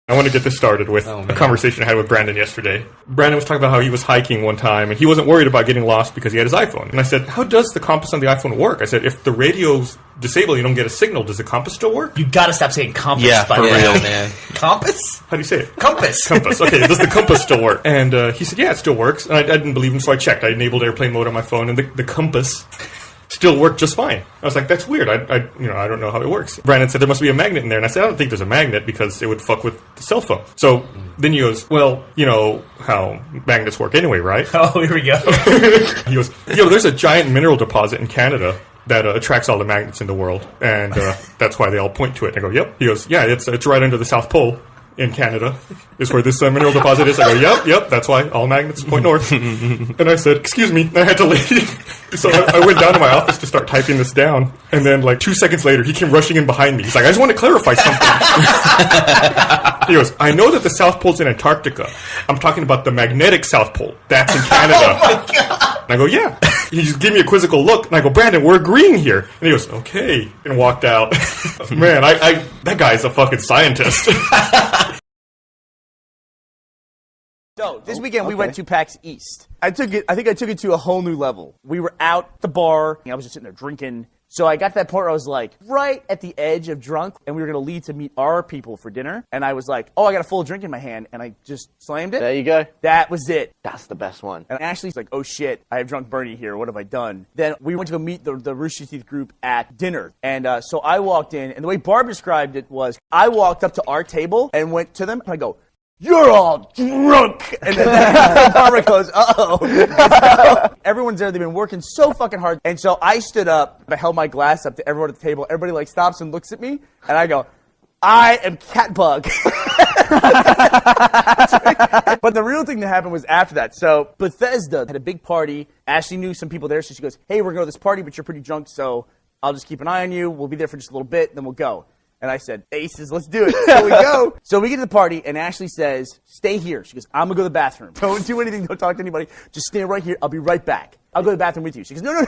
I want to get this started with a conversation I had with Brandon yesterday. Brandon was talking about how he was hiking one time, and he wasn't worried about getting lost because he had his iPhone. And I said, how does the compass on the iPhone work? I said, if the radio's disabled, you don't get a signal, does the compass still work? You gotta stop saying compass. Yeah, for real, man. Compass? How do you say it? Compass. Compass. Okay, does the compass still work? And he said, yeah, it still works. And I didn't believe him, so I checked. I enabled airplane mode on my phone, and the compass still worked just fine. I was like, that's weird. I don't know how it works. Brandon said there must be a magnet in there, and I said, I don't think there's a magnet because it would fuck with the cell phone. So then he goes, well, you know how magnets work anyway, right? Oh, here we go. He goes, there's a giant mineral deposit in Canada that attracts all the magnets in the world, and that's why they all point to it. I go, yep. He goes, yeah, it's right under the South Pole in Canada is where this mineral deposit is. I go, yep, that's why all magnets point north. And I said, excuse me, I had to leave. So I went down to my office to start typing this down, and then like 2 seconds later, he came rushing in behind me. He's like, I just want to clarify something. He goes, I know that the South Pole's in Antarctica. I'm talking about the magnetic South Pole. That's in Canada. Oh my God. And I go, yeah. He just gave me a quizzical look, and I go, Brandon, we're agreeing here. And he goes, okay, and walked out. Man, that guy's a fucking scientist. So, this weekend we went to PAX East. I think I took it to a whole new level. We were out at the bar, and I was just sitting there drinking. So I got to that point where I was like, right at the edge of drunk, and we were going to leave to meet our people for dinner. And I was like, oh, I got a full drink in my hand, and I just slammed it. There you go. That was it. That's the best one. And Ashley's like, oh shit, I have drunk Bernie here. What have I done? Then we went to go meet the Rooster Teeth group at dinner. And so I walked in, and the way Barb described it was, I walked up to our table and went to them, and I go, you're all drunk! And then Barbara goes, uh-oh. Everyone's there. They've been working so fucking hard. And so I stood up. I held my glass up to everyone at the table. Everybody, like, stops and looks at me. And I go, I am Catbug. But the real thing that happened was after that. So Bethesda had a big party. Ashley knew some people there, so she goes, hey, we're going to this party, but you're pretty drunk, so I'll just keep an eye on you. We'll be there for just a little bit, then we'll go. And I said, aces, let's do it. So we go. So we get to the party, and Ashley says, stay here. She goes, I'm going to go to the bathroom. Don't do anything. Don't talk to anybody. Just stand right here. I'll be right back. I'll go to the bathroom with you. She goes, no.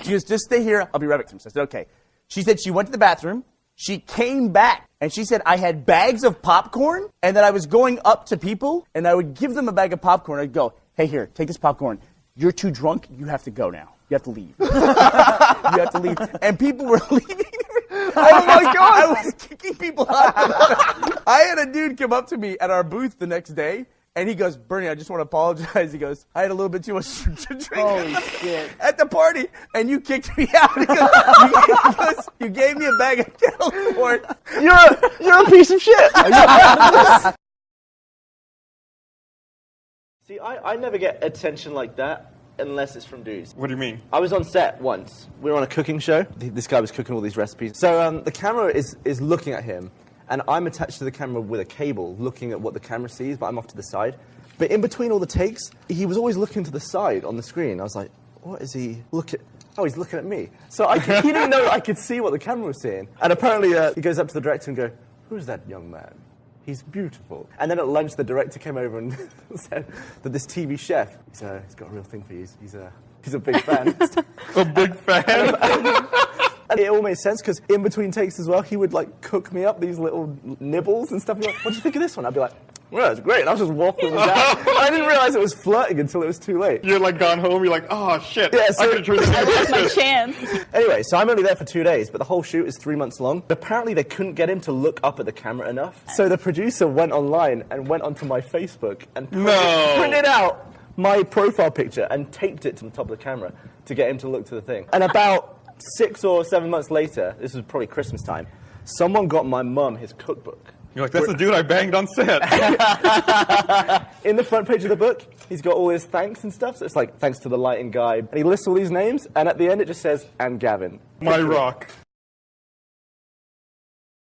She goes, just stay here. I'll be right back. So I said, okay. She said she went to the bathroom. She came back, and she said I had bags of popcorn, and that I was going up to people, and I would give them a bag of popcorn. I'd go, hey, here, take this popcorn. You're too drunk. You have to go now. You have to leave. You have to leave. And people were leaving. Oh, my God. I was kicking people out. I had a dude come up to me at our booth the next day, and he goes, Bernie, I just want to apologize. He goes, I had a little bit too much to drink. Holy shit. At the party, and you kicked me out. He goes, you gave me a bag of kettle corn. You're a piece of shit. See, I never get attention like that unless it's from dudes. What do you mean? I was on set once. We were on a cooking show. This guy was cooking all these recipes. So the camera is looking at him, and I'm attached to the camera with a cable, looking at what the camera sees, but I'm off to the side. But in between all the takes, he was always looking to the side on the screen. I was like, what is he looking? Oh, he's looking at me. So he didn't know I could see what the camera was seeing. And apparently he goes up to the director and goes, who's that young man? He's beautiful. And then at lunch, the director came over and said that this TV chef, he's got a real thing for you. He's a big fan. A big fan? And it all made sense, because in between takes as well, he would, like, cook me up these little nibbles and stuff. He'd be like, what do you think of this one? I'd be like, well, that's great. And I was just waffling down. I didn't realize it was flirting until it was too late. You're, like, gone home, you're like, oh, shit. Yeah, so I could have turned this into That's my chance. Anyway, so I'm only there for 2 days, but the whole shoot is 3 months long. Apparently, they couldn't get him to look up at the camera enough. So the producer went online and went onto my Facebook and printed out my profile picture and taped it to the top of the camera to get him to look to the thing. And about 6 or 7 months later, this was probably Christmas time, someone got my mum his cookbook. You're like, that's the dude I banged on set. In the front page of the book, he's got all his thanks and stuff. So it's like, thanks to the lighting guy. And he lists all these names, and at the end it just says, and Gavin. My rock.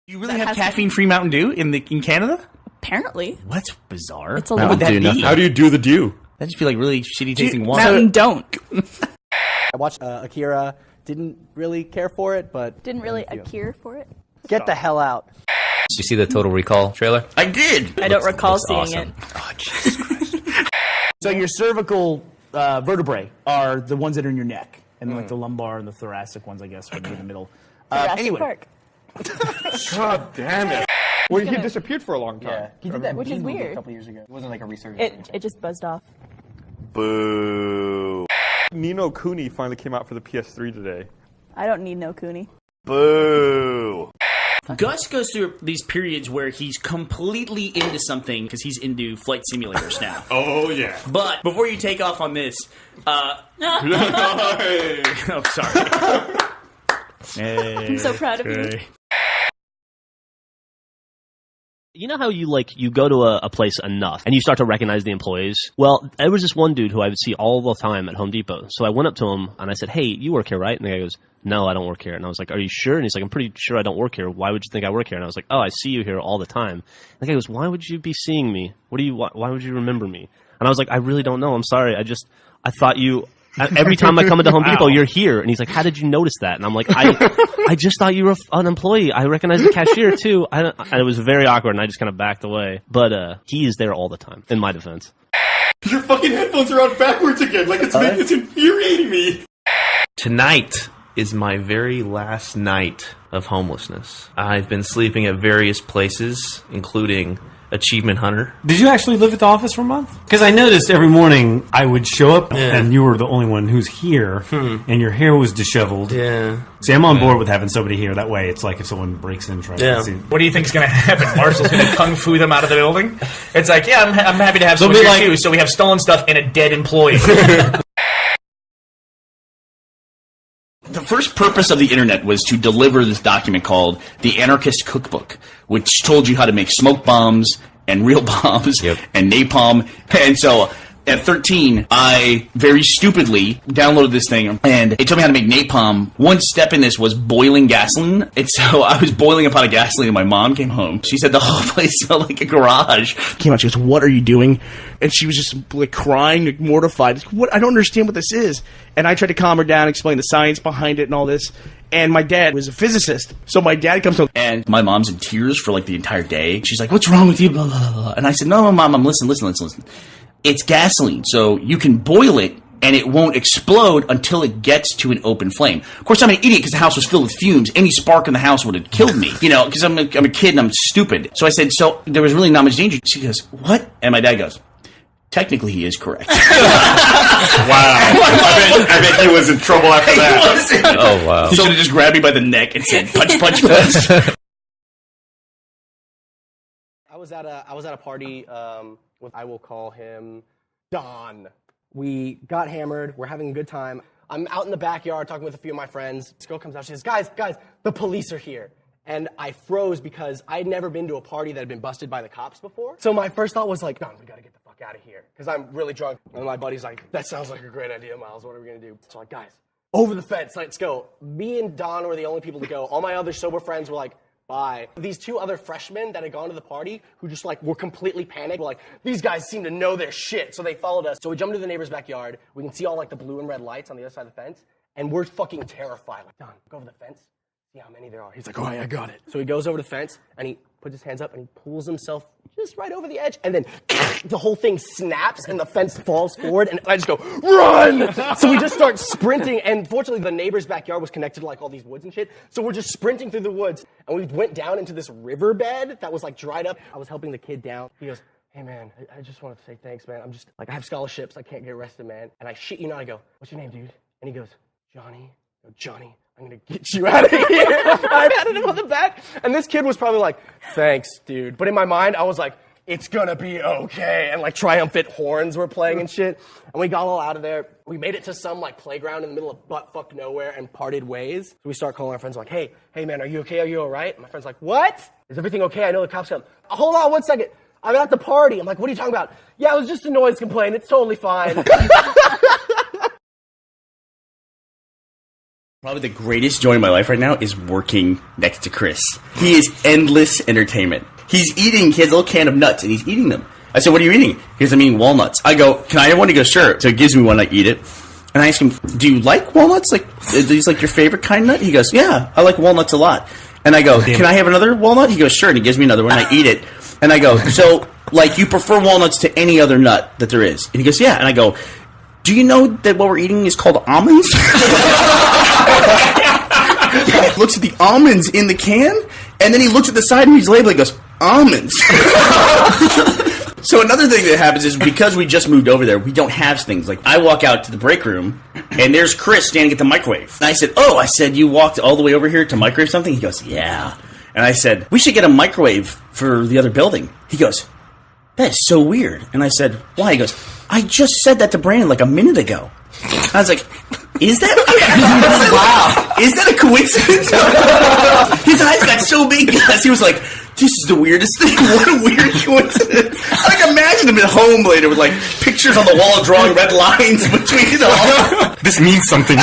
You really have caffeine-free Mountain Dew in Canada? Apparently. That's bizarre. It's a What lot. would that be? How do you do the dew? That'd just be like really shitty tasting water. Mountain don't. I watched Akira. Didn't really care for it, but... Didn't really a cure for it. Get the hell out. Did you see the Total Recall trailer? I did! I don't recall looks seeing awesome. it. Oh, Jesus Christ. So your cervical vertebrae are the ones that are in your neck. And like the lumbar and the thoracic ones, I guess, would be in the middle. Jurassic Anyway. Park. God damn it. Well, he had disappeared for a long time. Yeah, he did that Which is movie weird. a couple years ago. It wasn't like a resurgence. It just buzzed off. Boo. Ni no Kuni finally came out for the PS3 today. I don't need no Cooney. Boo. Gus goes through these periods where he's completely into something because he's into flight simulators now. Oh, yeah. But before you take off on this, oh, sorry. I'm so proud of you. You know how you go to a place enough and you start to recognize the employees? Well, there was this one dude who I would see all the time at Home Depot. So I went up to him and I said, "Hey, you work here, right?" And the guy goes, "No, I don't work here." And I was like, "Are you sure?" And he's like, "I'm pretty sure I don't work here. Why would you think I work here?" And I was like, "Oh, I see you here all the time." And the guy goes, "Why would you be seeing me? Why would you remember me?" And I was like, "I really don't know. I'm sorry. I thought you... Every time I come into Home Depot, you're here." And he's like, "How did you notice that?" And I'm like, I just thought you were an employee. I recognize the cashier, too." And it was very awkward, and I just kind of backed away. But he is there all the time, in my defense. Your fucking headphones are on backwards again. Like, it's infuriating me. Tonight is my very last night of homelessness. I've been sleeping at various places, including Achievement Hunter. Did you actually live at the office for a month? Because I noticed every morning I would show up and you were the only one who's here and your hair was disheveled. Yeah. See, I'm on board with having somebody here. That way it's like if someone breaks in trying to see. What do you think is going to happen? Marshall's going to kung fu them out of the building? It's like, yeah, I'm happy to have someone here too, so we have stolen stuff and a dead employee. The first purpose of the internet was to deliver this document called the Anarchist Cookbook, which told you how to make smoke bombs and real bombs and napalm. And so at 13, I very stupidly downloaded this thing, and it told me how to make napalm. One step in this was boiling gasoline. And so I was boiling a pot of gasoline, and my mom came home. She said the whole place smelled like a garage. Came out, she goes, "What are you doing?" And she was just like crying, like, mortified. What? I don't understand what this is. And I tried to calm her down, explain the science behind it and all this. And my dad was a physicist, so my dad comes home. And my mom's in tears for like the entire day. She's like, "What's wrong with you?" Blah, blah, blah. And I said, "No, Mom, listen. It's gasoline, so you can boil it and it won't explode until it gets to an open flame." Of course, I'm an idiot because the house was filled with fumes. Any spark in the house would have killed me, because I'm a kid and I'm stupid. So I said, "So there was really not much danger." She goes, "What?" And my dad goes, "Technically, he is correct." Wow. I bet he was in trouble after that. Oh, wow. He should have just grabbed me by the neck and said, "Punch, punch, punch." I was at a party with, I will call him Don. We got hammered. We're having a good time. I'm out in the backyard talking with a few of my friends. This girl comes out. She says, guys, the police are here." And I froze because I'd never been to a party that had been busted by the cops before. So my first thought was like, "Don, we gotta get the fuck out of here," because I'm really drunk. And my buddy's like, "That sounds like a great idea, Miles. What are we gonna do?" So I'm like, "Guys, over the fence, let's go." Me and Don were the only people to go. All my other sober friends were like, "Bye." These two other freshmen that had gone to the party, who just like were completely panicked, were like, "These guys seem to know their shit." So they followed us. So we jumped into the neighbor's backyard. We can see all like the blue and red lights on the other side of the fence. And we're fucking terrified. Like, "Don, go over the fence. See how many there are." He's like, "All right, I got it." So he goes over the fence and he puts his hands up and he pulls himself just right over the edge. And then the whole thing snaps and the fence falls forward. And I just go, "Run!" So we just start sprinting. And fortunately, the neighbor's backyard was connected to like all these woods and shit. So we're just sprinting through the woods. And we went down into this riverbed that was like dried up. I was helping the kid down. He goes, "Hey, man, I just wanted to say thanks, man. I'm just like, I have scholarships. I can't get arrested, man." And I shit you not, I go, "What's your name, dude?" And he goes, "Johnny." I go, "Johnny, I'm going to get you out of here." I patted him on the back. And this kid was probably like, "Thanks, dude." But in my mind, I was like, "It's going to be okay." And like triumphant horns were playing and shit. And we got all out of there. We made it to some like playground in the middle of butt-fuck nowhere and parted ways. So we start calling our friends like, hey, man, are you okay? Are you all right? And my friend's like, "What? Is everything okay? I know the cops come." "Hold on 1 second. I'm at the party." I'm like, "What are you talking about?" "Yeah, it was just a noise complaint. It's totally fine." Probably the greatest joy in my life right now is working next to Chris. He is endless entertainment. He has a little can of nuts, and he's eating them. I said, "What are you eating?" He goes, "I'm eating walnuts." I go, "Can I have one?" He goes, "Sure." So he gives me one, I eat it. And I ask him, "Do you like walnuts? Like, are these like your favorite kind of nut?" He goes, "Yeah, I like walnuts a lot." And I go, "Can I have another walnut?" He goes, "Sure." And he gives me another one, I eat it. And I go, "So, like, you prefer walnuts to any other nut that there is?" And he goes, "Yeah." And I go, "Do you know that what we're eating is called almonds?" He looks at the almonds in the can, and then he looks at the side and he's labeled. He goes, almonds. So another thing that happens is because we just moved over there, we don't have things. Like, I walk out to the break room, and there's Chris standing at the microwave. And I said, you walked all the way over here to microwave something? He goes, yeah. And I said, we should get a microwave for the other building. He goes, that is so weird. And I said, why? He goes, I just said that to Brandon like a minute ago. I was like, is that? Wow. Is that a coincidence? His eyes got so big because he was like, this is the weirdest thing. What a weird coincidence. I can imagine him at home later with like pictures on the wall drawing red lines between it all. This means something.